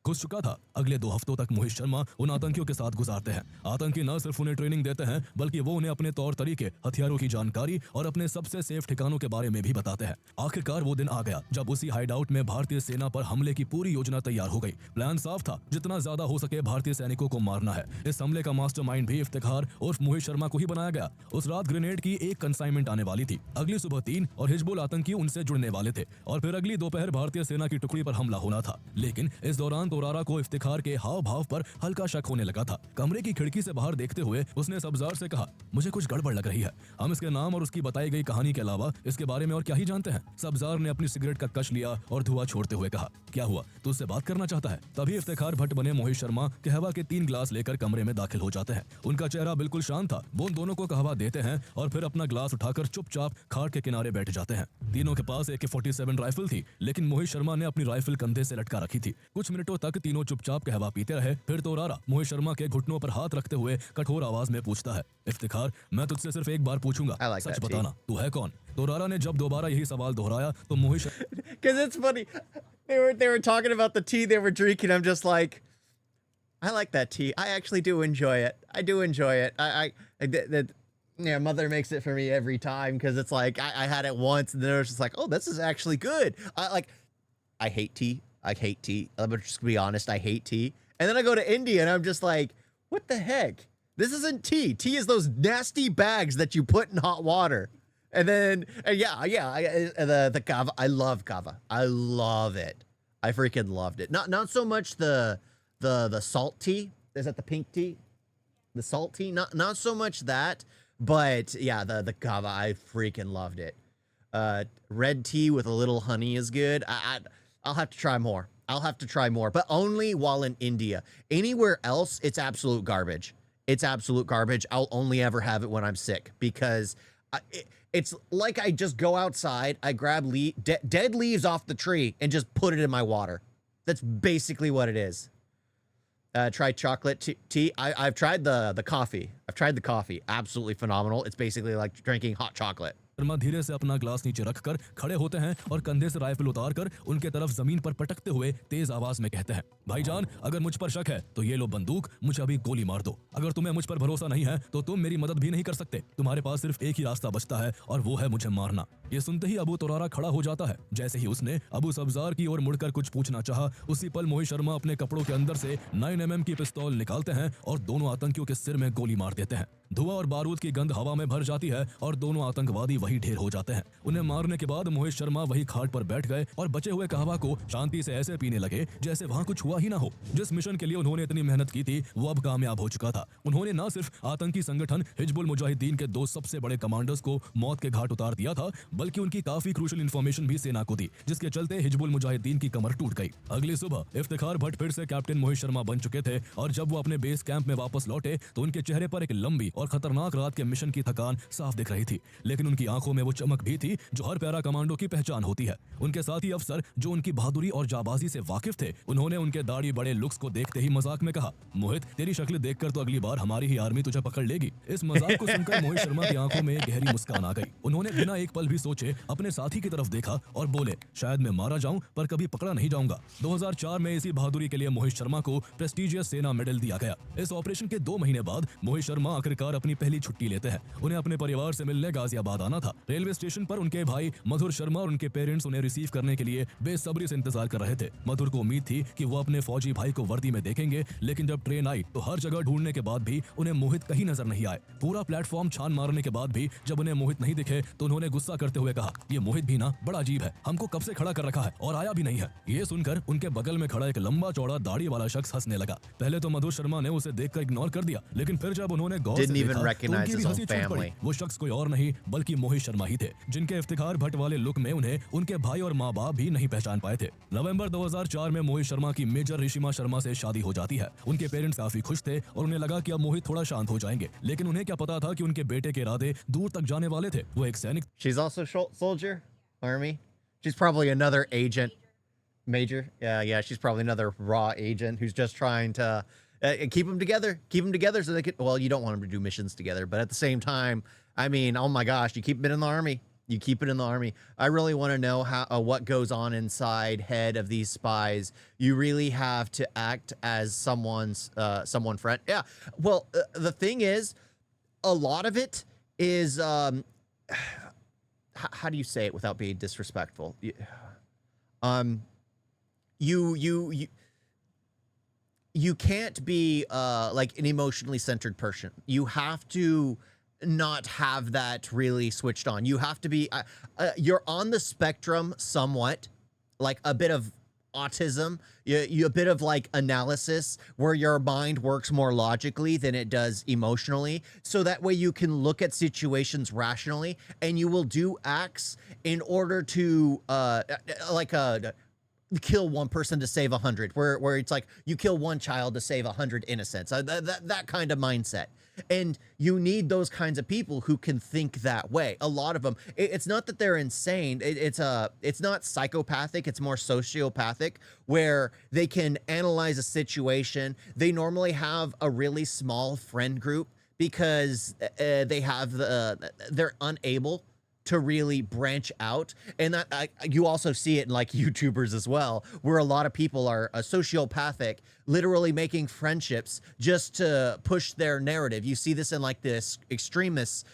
घुस चुका था। अगले 2 हफ्तों तक मोहित शर्मा उन आतंकियों के साथ गुजारते हैं। आतंकी न सिर्फ उन्हें ट्रेनिंग देते हैं बल्कि वो उन्हें अपने तौर तरीके, हथियारों की जानकारी और अपने सबसे सेफ ठिकानों के बारे में भी बताते हैं। आखिरकार वो दिन आ गया जब उसी हाइडआउट में भारतीय सेना पर हमले की पूरी योजना तैयार हो गई। प्लान साफ था, जितना ज्यादा हो सके भारतीय सैनिकों को मारना है। इस हमले का मास्टरमाइंड भी इफ्तिखार उर्फ मोहित शर्मा को ही बनाया गया। उस रात ग्रेनेड की एक कंसाइनमेंट आने वाली थी। अगली सुबह 3 और हिजबुल आतंकी उनसे जुड़ने वाले थे और फिर अगली दोपहर भारतीय सेना की टुकड़ी पर हमला होना था। लेकिन इस दौरान तोरारा को इफ्तिखार के हाव भाव पर हल्का शक होने लगा था। कमरे की खिड़की से बाहर देखते हुए उसने सब्जार से कहा, मुझे कुछ गड़बड़ लग रही है। हम इसके नाम और उसकी बताई गई कहानी के अलावा इसके बारे में और क्या ही जानते हैं। सब्जार ने अपनी सिगरेट का कश लिया और धुआं छोड़ते हुए कहा, क्या हुआ, तू उससे बात करना चाहता है? तभी इफ्तिखार भट्ट बने मोहित शर्मा कहवा के 3 गिलास लेकर कमरे में दाखिल हो जाते हैं। उनका चेहरा बिल्कुल शांत था। वो उन दोनों को कहवा देते हैं और फिर अपना ग्लास उठाकर चुपचाप खाट के किनारे बैठ जाते हैं। तीनों के पास AK-47 राइफल थी, लेकिन मोहित शर्मा ने अपनी राइफल कंधे से लटका रखी थी। कुछ मिनटों तक तीनों चुपचाप कहवा पीते रहे। फिर तोरारा मोहित शर्मा के घुटनों पर हाथ रखते हुए कठोर आवाज में पूछता है, इफ्तिखार, मैं तुझसे सिर्फ एक बार पूछूंगा, I like सच that, बताना, तू है कौन? तोरारा ने जब दोबारा यही सवाल दोहराया तो मोहित Because it's funny. They were talking about the tea they were drinking. I'm just like, I like that tea. I actually do enjoy it. I do enjoy it. Yeah, mother makes it for me every time because it's like I had it once and then it was just like, oh, this is actually good. I hate tea. I hate tea. I'm just gonna be honest. I hate tea. And then I go to India and I'm just like, what the heck? This isn't tea. Tea is those nasty bags that you put in hot water. And then, the kava. I love kava. I love it. I freaking loved it. Not so much the salt tea. Is that the pink tea? The salt tea? Not so much that, but yeah, the kava. I freaking loved it. Red tea with a little honey is good. I'll have to try more. I'll have to try more, but only while in India. Anywhere else, it's absolute garbage. It's absolute garbage. I'll only ever have it when I'm sick because it's like I just go outside, I grab dead leaves off the tree and just put it in my water. That's basically what it is. Try chocolate tea. I've tried the coffee. I've tried the coffee. Absolutely phenomenal. It's basically like drinking hot chocolate. Sharma धीरे से अपना glass नीचे रखकर खड़े होते हैं और कंधे से राइफल उतारकर उनके तरफ जमीन पर पटकते हुए तेज आवाज में कहते हैं, भाईजान, अगर मुझ पर शक है तो ये लो बंदूक, मुझे अभी गोली मार दो। अगर तुम्हें मुझ पर भरोसा नहीं है तो तुम मेरी मदद भी नहीं कर सकते। तुम्हारे पास सिर्फ एक ही रास्ता बचता है और वो है मुझे मारना। ये सुनते ही अबू तोरारा खड़ा हो जाता है। जैसे ही उसने अबू सब्जार की ओर मुड़कर कुछ पूछना चाहा, उसी पल मोहित शर्मा अपने कपड़ों के अंदर से 9mm की पिस्तौल निकालते हैं और दोनों आतंकियों के सिर में गोली मार देते हैं। धुआं और बारूद की गंध हवा में भर जाती है और दोनों आतंकवादी वही ढेर हो जाते हैं। उन्हें मारने के बाद मोहित शर्मा वही खाट पर बैठ गए और बचे हुए कहवा को शांति से ऐसे पीने लगे जैसे वहां कुछ हुआ ही ना हो। जिस मिशन के लिए उन्होंने इतनी मेहनत की थी वो अब कामयाब हो चुका था। उन्होंने न सिर्फ आतंकी संगठन हिजबुल मुजाहिदीन के 2 सबसे बड़े कमांडर्स को मौत के घाट उतार दिया था, बल्कि उनकी काफी क्रूशल इन्फॉर्मेशन भी सेना को दी, जिसके चलते हिजबुल मुजाहिदीन की कमर टूट गई। अगली सुबह इफ्तिखार भट्ट फिर से कैप्टन मोहित शर्मा बन चुके थे और जब वो अपने बेस कैंप में वापस लौटे तो उनके चेहरे पर एक लंबी और खतरनाक रात के मिशन की थकान साफ दिख रही थी, लेकिन उनकी आंखों में वो चमक भी थी जो हर पैरा कमांडो की पहचान होती है। उनके साथी अफसर जो उनकी बहादुरी और जाबाजी से वाकिफ थे, उन्होंने उनके दाढ़ी बड़े लुक्स को देखते ही मजाक में कहा, मोहित, तेरी शक्ल देखकर तो अगली बार हमारी ही आर्मी तुझे पकड़ लेगी। इस मजाक को सुनकर मोहित शर्मा की आंखों में गहरी मुस्कान आ गई। उन्होंने बिना एक पल भी सोचे अपने साथी की तरफ देखा और बोले, शायद मैं मारा जाऊं पर कभी पकड़ा नहीं जाऊंगा। 2004 में इसी बहादुरी के लिए मोहित शर्मा को प्रेस्टिजियस सेना मेडल दिया गया। इस ऑपरेशन के 2 महीने बाद मोहित शर्मा आखिरकार अपनी पहली छुट्टी लेते हैं। उन्हें अपने परिवार से मिलने गाजियाबाद आना था। रेलवे स्टेशन पर उनके भाई मधुर शर्मा और उनके पेरेंट्स उन्हें रिसीव करने के लिए बेसब्री से इंतजार कर रहे थे। मधुर को उम्मीद थी कि वो अपने फौजी भाई को वर्दी में देखेंगे, लेकिन जब ट्रेन आई तो हर जगह ढूंढने के बाद भी उन्हें मोहित कहीं नजर नहीं आए। पूरा प्लेटफॉर्म छान मारने के बाद भी जब उन्हें मोहित नहीं दिखे तो उन्होंने गुस्सा करते हुए कहा, ये मोहित भी ना बड़ा अजीब है, हमको कब से खड़ा कर रखा है और आया भी नहीं है। ये सुनकर उनके बगल में खड़ा एक लंबा चौड़ा दाढ़ी वाला शख्स हंसने लगा। पहले तो मधुर शर्मा ने उसे देखकर इग्नोर कर दिया, लेकिन फिर जब उन्होंने गौर से देखा तो उनकी भी हंसी छूट पड़ी। वो शख्स कोई और नहीं बल्कि मोहित शर्मा ही थे, जिनके इफ्तिखार भट्ट वाले लुक में उन्हें उनके भाई और माँ बाप भी नहीं पहचान पाए थे। नवंबर 2004 में मोहित शर्मा की मेजर ऋषिमा शर्मा से शादी हो जाती है। उनके पेरेंट्स काफी खुश थे और उन्हें लगा कि अब मोहित थोड़ा शांत हो जाएंगे, लेकिन उन्हें क्या पता था कि उनके बेटे के इरादे दूर तक जाने वाले थे। वो एक सैनिक She's also soldier, army. She's probably another agent, major. Yeah. She's probably another raw agent who's just trying to keep them together so they can. Well, you don't want them to do missions together, but at the same time, I mean, oh my gosh, you keep them in the army. You keep it in the army. I really want to know how what goes on inside head of these spies. You really have to act as someone friend. Yeah. Well, the thing is, a lot of it is how do you say it without being disrespectful? Um, you can't be like an emotionally centered person. You have to not have that really switched on. You have to be you're on the spectrum somewhat, like a bit of autism, you a bit of like analysis where your mind works more logically than it does emotionally, so that way you can look at situations rationally and you will do acts in order to like kill one person to save 100, where it's like you kill one child to save 100 innocents, that kind of mindset. And you need those kinds of people who can think that way. A lot of them, it's not that they're insane, it's not psychopathic, it's more sociopathic, where they can analyze a situation. They normally have a really small friend group because they have they're unable to really branch out. And that you also see it in like YouTubers as well, where a lot of people are sociopathic, literally making friendships just to push their narrative. You see this in like this extremists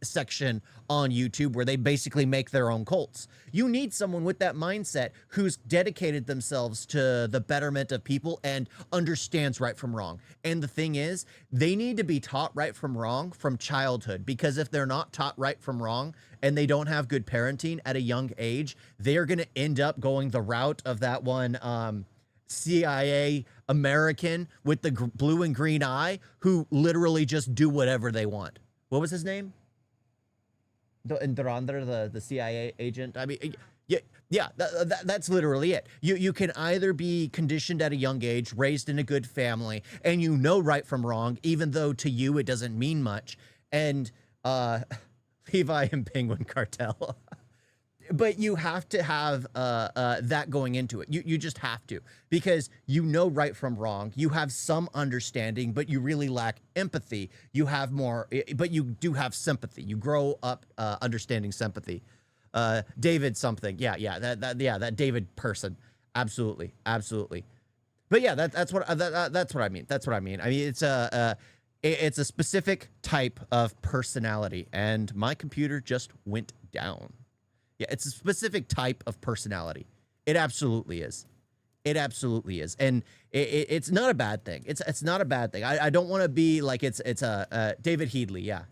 section on YouTube, where they basically make their own cults. You need someone with that mindset who's dedicated themselves to the betterment of people and understands right from wrong. And the thing is, they need to be taught right from wrong from childhood, because if they're not taught right from wrong and they don't have good parenting at a young age, they're going to end up going the route of that one CIA American with the blue and green eye who literally just do whatever they want. What was his name? Durandar, the CIA agent. I mean, yeah, that's literally it. You can either be conditioned at a young age, raised in a good family, and you know right from wrong, even though to you it doesn't mean much. And Levi and Penguin Cartel. But you have to have that going into it. You just have to, because you know right from wrong. You have some understanding, but you really lack empathy. You have more, but you do have sympathy. You grow up understanding sympathy. David something, that David person, absolutely. But yeah, that's what I mean. That's what I mean. I mean, it's a specific type of personality, and my computer just went down. Yeah, it's a specific type of personality. It absolutely is. It absolutely is. And it's not a bad thing. It's not a bad thing. I don't want to be like it's a David Headley, yeah.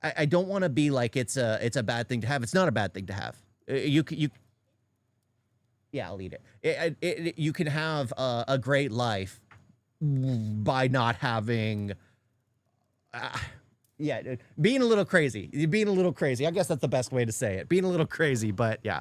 I don't want to be like it's a bad thing to have. It's not a bad thing to have. Yeah, I'll eat it. You can have a great life by not having yeah, being a little crazy. Being a little crazy. I guess that's the best way to say it. Being a little crazy, but yeah.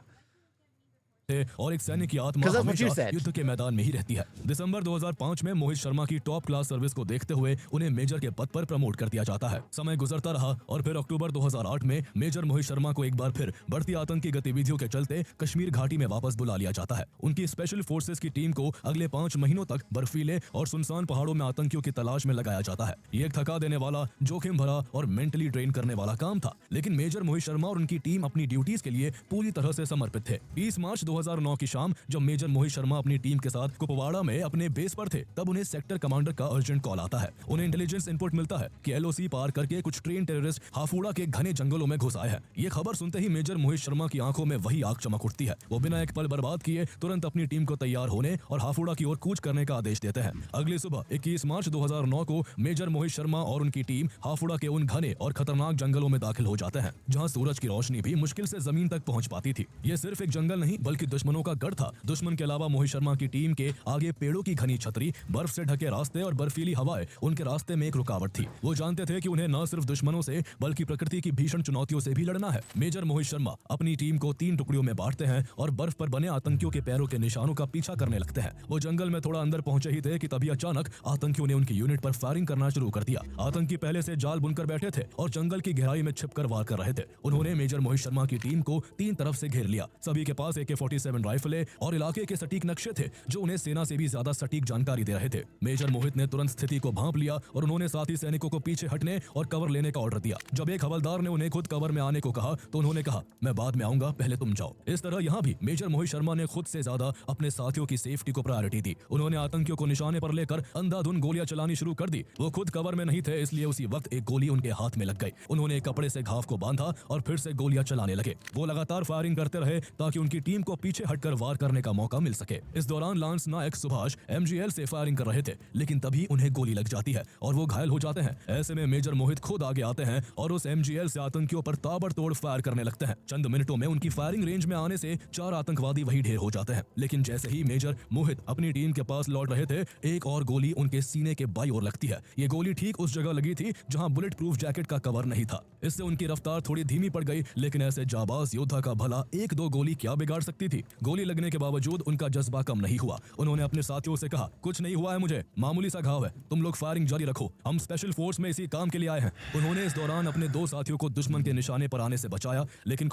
और एक सैनिक की आत्मा हमेशा युद्ध के मैदान में ही रहती है। दिसंबर 2005 में मोहित शर्मा की टॉप क्लास सर्विस को देखते हुए उन्हें मेजर के पद पर प्रमोट कर दिया जाता है। समय गुजरता रहा और फिर अक्टूबर 2008 में मेजर मोहित शर्मा को एक बार फिर बढ़ती आतंकी गतिविधियों के चलते कश्मीर घाटी में वापस बुला लिया जाता है। उनकी स्पेशल फोर्सेस की टीम को अगले 5 महीनों तक बर्फीले और सुनसान पहाड़ों में आतंकियों की तलाश में लगाया जाता है। ये एक थका देने वाला, जोखिम भरा और मेंटली ड्रेन करने वाला काम था, लेकिन मेजर मोहित शर्मा और उनकी टीम अपनी ड्यूटीज के लिए पूरी तरह से समर्पित थे। 20 मार्च 2009 की शाम जब मेजर मोहित शर्मा अपनी टीम के साथ कुपवाड़ा में अपने बेस पर थे, तब उन्हें सेक्टर कमांडर का अर्जेंट कॉल आता है। उन्हें इंटेलिजेंस इनपुट मिलता है कि एलओसी पार करके कुछ ट्रेन टेररिस्ट हाफूड़ा के घने जंगलों में घुस आए हैं। ये खबर सुनते ही मेजर मोहित शर्मा की आंखों में वही आग चमक उठती है। वो बिना एक पल बर्बाद किए तुरंत अपनी टीम को तैयार होने और हाफूड़ा की ओर कूच करने का आदेश देते हैं। अगली सुबह 21 मार्च 2009 को मेजर मोहित शर्मा और उनकी टीम हाफूड़ा के उन घने और खतरनाक जंगलों में दाखिल हो जाते हैं, जहां सूरज की रोशनी भी मुश्किल से जमीन तक पहुंच पाती थी। ये सिर्फ एक जंगल नहीं बल्कि दुश्मनों का गढ़ था। दुश्मन के अलावा मोहित शर्मा की टीम के आगे पेड़ों की घनी छतरी, बर्फ से ढके रास्ते और बर्फीली हवाएं उनके रास्ते में एक रुकावट थी। वो जानते थे कि उन्हें न सिर्फ दुश्मनों से बल्कि प्रकृति की भीषण चुनौतियों से भी लड़ना है। मेजर मोहित शर्मा अपनी टीम को 3 टुकड़ियों में बांटते हैं और बर्फ पर बने आतंकियों के पैरों के निशानों का पीछा करने लगते हैं। वो जंगल में थोड़ा अंदर पहुंचे ही थे कि तभी अचानक आतंकियों ने उनकी यूनिट पर फायरिंग करना शुरू कर दिया। आतंकी पहले से जाल बुनकर बैठे थे और जंगल की गहराई में छिपकर वार कर रहे थे। उन्होंने मेजर मोहित शर्मा की टीम को 3 तरफ से घेर लिया। सभी के पास AK-47 AK-47 राइफलें और इलाके के सटीक नक्शे थे जो उन्हें सेना से भी ज्यादा सटीक जानकारी दे रहे थे। मेजर मोहित ने तुरंत स्थिति को भांप लिया और उन्होंने साथी सैनिकों को पीछे हटने और कवर लेने का ऑर्डर दिया। जब एक हवलदार ने उन्हें खुद कवर में आने को कहा तो उन्होंने कहा, मैं बाद में आऊंगा, पहले तुम जाओ। इस तरह यहाँ भी मेजर मोहित शर्मा ने खुद से ज्यादा अपने साथियों की सेफ्टी को प्रायोरिटी दी। उन्होंने आतंकियों को निशाने पर लेकर अंधाधुंध गोलियां चलानी शुरू कर दी। वो खुद कवर में नहीं थे, इसलिए उसी वक्त एक गोली उनके हाथ में लग गई। उन्होंने कपड़े से घाव को बांधा और फिर से गोलियां चलाने लगे। वो लगातार फायरिंग करते रहे ताकि उनकी टीम को पीछे हटकर वार करने का मौका मिल सके। इस दौरान लांस नायक सुभाष MGL से फायरिंग कर रहे थे, लेकिन तभी उन्हें गोली लग जाती है और वो घायल हो जाते हैं। ऐसे में मेजर मोहित खुद आगे आते हैं और उस MGL से आतंकियों पर ताबड़तोड़ फायर करने लगते हैं। चंद मिनटों में उनकी फायरिंग रेंज में आने से 4 आतंकवादी वही ढेर हो जाते हैं। लेकिन जैसे ही मेजर मोहित अपनी टीम के पास लौट रहे थे, एक और गोली उनके सीने के बाईं ओर लगती है। ये गोली ठीक उस जगह लगी थी जहां बुलेट प्रूफ जैकेट का कवर नहीं था। इससे उनकी रफ्तार थोड़ी धीमी पड़ गई, लेकिन ऐसे जाबाज योद्धा का भला 1-2 गोली क्या बिगाड़ सकती थी। गोली लगने के बावजूद उनका जज्बा कम नहीं हुआ। उन्होंने अपने साथियों से कहा, कुछ नहीं हुआ है मुझे, मामूली सा घाव है, तुम लोग फायरिंग जारी रखो, हम स्पेशल फोर्स में इसी काम के लिए आए हैं। उन्होंने इस दौरान अपने 2 साथियों को दुश्मन के निशाने पर आने से बचाया, लेकिन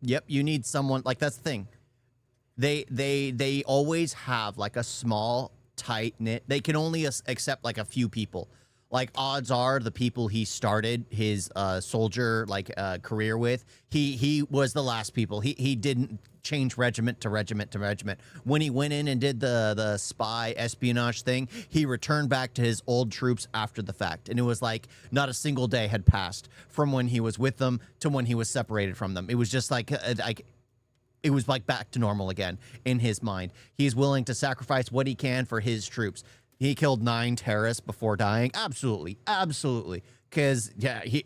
Yep, you need someone like that's the thing. They always have like a small tight knit. They can only accept like a few people. Like odds are the people he started his soldier career with, he was the last people. He didn't change regiment to regiment to regiment. When he went in and did the spy espionage thing, he returned back to his old troops after the fact. And it was like not a single day had passed from when he was with them to when he was separated from them. It was just like it was like back to normal again in his mind. He's willing to sacrifice what he can for his troops. He killed 9 terrorists before dying. Absolutely, absolutely. Because yeah, he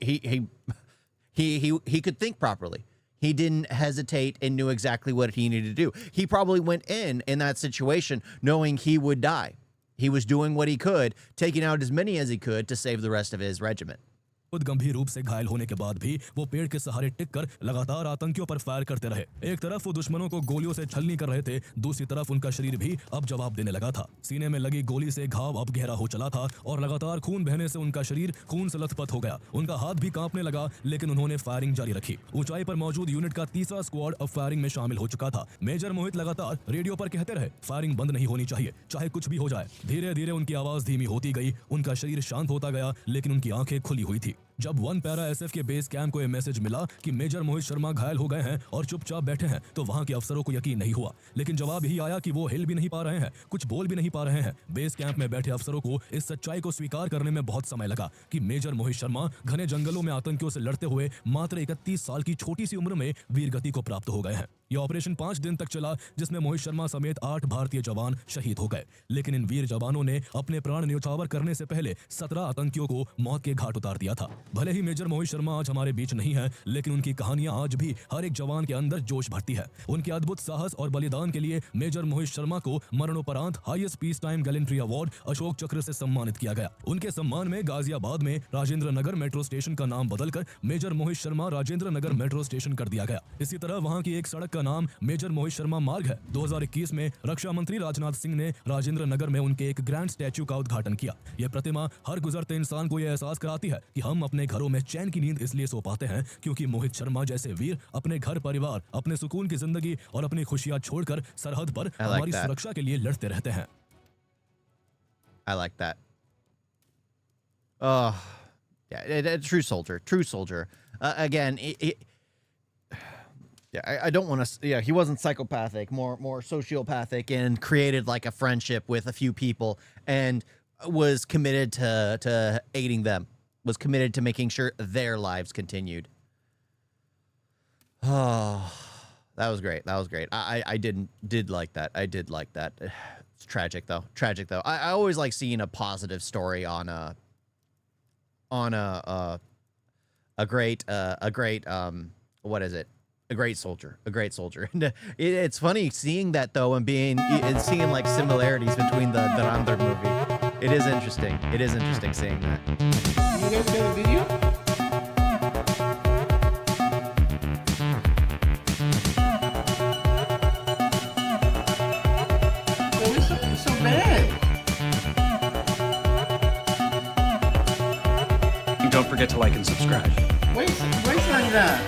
could think properly. He didn't hesitate and knew exactly what he needed to do. He probably went in that situation knowing he would die. He was doing what he could, taking out as many as he could to save the rest of his regiment. खुद गंभीर रूप से घायल होने के बाद भी वो पेड़ के सहारे टिककर लगातार आतंकियों पर फायर करते रहे। एक तरफ वो दुश्मनों को गोलियों से छलनी कर रहे थे, दूसरी तरफ उनका शरीर भी अब जवाब देने लगा था। सीने में लगी गोली से घाव अब गहरा हो चला था और लगातार खून बहने से उनका शरीर खून से लथपथ हो गया। उनका हाथ भी कांपने लगा, लेकिन उन्होंने फायरिंग जारी रखी। ऊंचाई पर मौजूद यूनिट का 3रा स्क्वाड अब फायरिंग में शामिल हो चुका था। मेजर मोहित लगातार रेडियो पर कहते रहे, फायरिंग बंद नहीं होनी चाहिए, चाहे कुछ भी हो जाए। धीरे धीरे उनकी आवाज धीमी होती गई, उनका शरीर शांत होता गया, लेकिन उनकी आंखें खुली हुई थी। जब 1 पैरा SF के बेस कैंप को यह मैसेज मिला कि मेजर मोहित शर्मा घायल हो गए हैं और चुपचाप बैठे हैं, तो वहां के अफसरों को यकीन नहीं हुआ। लेकिन जवाब यही आया कि वो हिल भी नहीं पा रहे हैं, कुछ बोल भी नहीं पा रहे हैं। बेस कैंप में बैठे अफसरों को इस सच्चाई को स्वीकार करने में बहुत समय लगा कि मेजर मोहित शर्मा घने जंगलों में आतंकियों से लड़ते हुए मात्र 31 साल की छोटी सी उम्र में वीरगति को प्राप्त हो गए हैं। यह ऑपरेशन 5 दिन तक चला, जिसमें मोहित शर्मा समेत 8 भारतीय जवान शहीद हो गए। लेकिन इन वीर जवानों ने अपने प्राण न्यौछावर करने से पहले 17 आतंकियों को मौत के घाट उतार दिया था। भले ही मेजर मोहित शर्मा आज हमारे बीच नहीं है, लेकिन उनकी कहानियां आज भी हर एक जवान के अंदर जोश भरती है। उनके अद्भुत साहस और बलिदान के लिए मेजर मोहित शर्मा को मरणोपरांत highest peace time gallantry award Ashok चक्र से सम्मानित किया गया। उनके सम्मान में गाजियाबाद में राजेंद्र नगर मेट्रो स्टेशन का नाम बदलकर major Mohit Sharma Rajendra Nagar metro station कर दिया गया। इसी तरह वहां की एक सड़क का नाम मेजर मोहित शर्मा मार्ग है। 2021 में रक्षा मंत्री राजनाथ सिंह ने राजेंद्र नगर में उनके एक ग्रैंड स्टैच्यू का उद्घाटन किया। यह प्रतिमा हर गुजरते इंसान को यह एहसास कराती है कि हम अपने घरों में चैन की नींद इसलिए सो पाते हैं क्योंकि मोहित शर्मा जैसे वीर अपने घर परिवार, अपने सुकून की जिंदगी और अपनी खुशियां छोड़कर सरहद पर हमारी सुरक्षा के लिए लड़ते रहते हैं। I like that. Yeah, a true soldier, true soldier. Again, I don't want to. Yeah, he wasn't psychopathic, more sociopathic, and created like a friendship with a few people, and was committed to aiding them. Was committed to making sure their lives continued. Oh, that was great. That was great. I did like that. I did like that. It's tragic though. Tragic though. I always like seeing a positive story on a great what is it? A great soldier. A great soldier. And it's funny seeing that though, and seeing like similarities between the Durandar movie. It is interesting. It is interesting seeing that. You guys got a video? So bad. And don't forget to like and subscribe. Wait, wait on that.